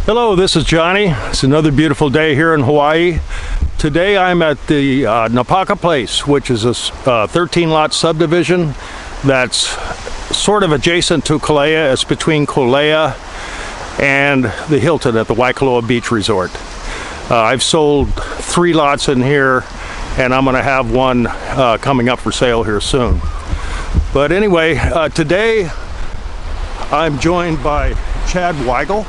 Hello, this is Johnny. It's another beautiful day here in Hawaii. Today I'm at the Naupaka Place, which is a 13-lot subdivision that's sort of adjacent to Kalea. It's between Kalea and the Hilton at the Waikoloa Beach Resort. I've sold 3 lots in here, and I'm going to have one coming up for sale here soon. But anyway, today I'm joined by Chad Weigle.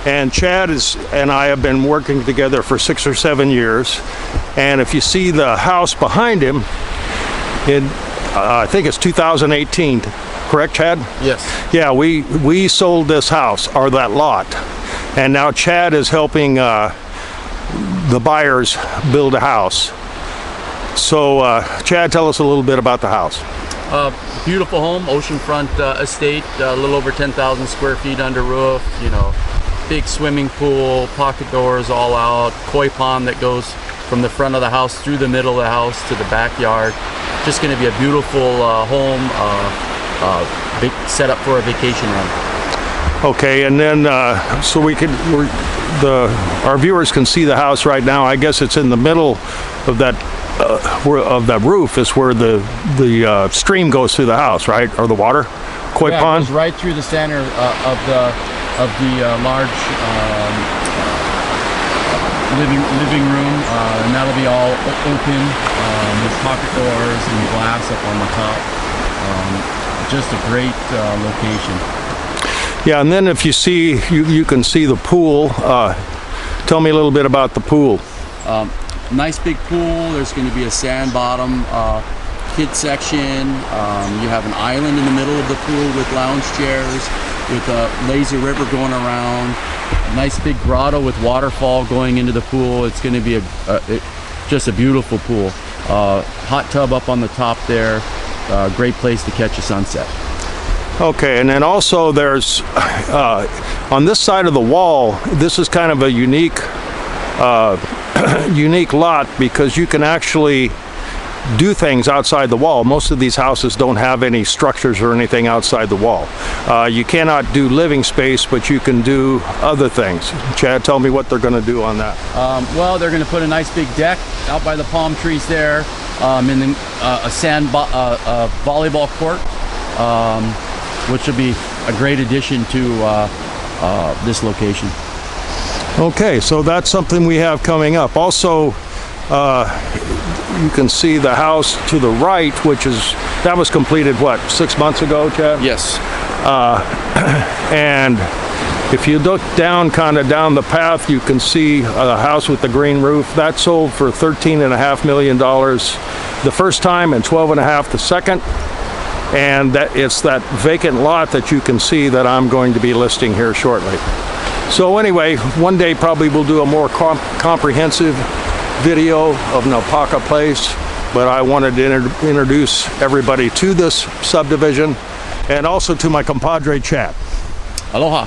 And Chad and I have been working together for 6 or 7 years. And if you see the house behind him, I think it's 2018, correct, Chad? Yes. Yeah, we sold this house, or that lot. And now Chad is helping the buyers build a house. So Chad, tell us a little bit about the house. Beautiful home, oceanfront estate, a little over 10,000 square feet under roof, big swimming pool, pocket doors all out, koi pond that goes from the front of the house through the middle of the house to the backyard. Just going to be a beautiful home, big setup for a vacation run. Okay, and then so our viewers can see the house right now. I guess it's in the middle of that roof is where the stream goes through the house, right? Or the water, koi pond. It goes right through the center of the large living room, and that'll be all open with pocket doors and glass up on the top. Just a great location. Yeah, and then if you see, you can see the pool. Tell me a little bit about the pool. Nice big pool. There's going to be a sand bottom kid section. You have an island in the middle of the pool with lounge chairs, with a lazy river going around, a nice big grotto with waterfall going into the pool. It's going to be just a beautiful pool. Hot tub up on the top there. Great place to catch a sunset. Okay, and then also there's on this side of the wall, this is kind of a unique lot because you can actually do things outside the wall. Most of these houses don't have any structures or anything outside the wall. You cannot do living space, but you can do other things. Chad, tell me what they're going to do on that. Well, they're going to put a nice big deck out by the palm trees there, and then a sand volleyball court, which will be a great addition to this location. Okay, so that's something we have coming up. Also, you can see the house to the right, that was completed, what, 6 months ago, Chad? Yes. And if you look down the path, you can see a house with the green roof. That sold for $13.5 million the first time and $12.5 million the second. And it's that vacant lot that you can see that I'm going to be listing here shortly. So anyway, one day probably we'll do a more comprehensive video of Naupaka Place, but I wanted to introduce everybody to this subdivision and also to my compadre Chad. Aloha.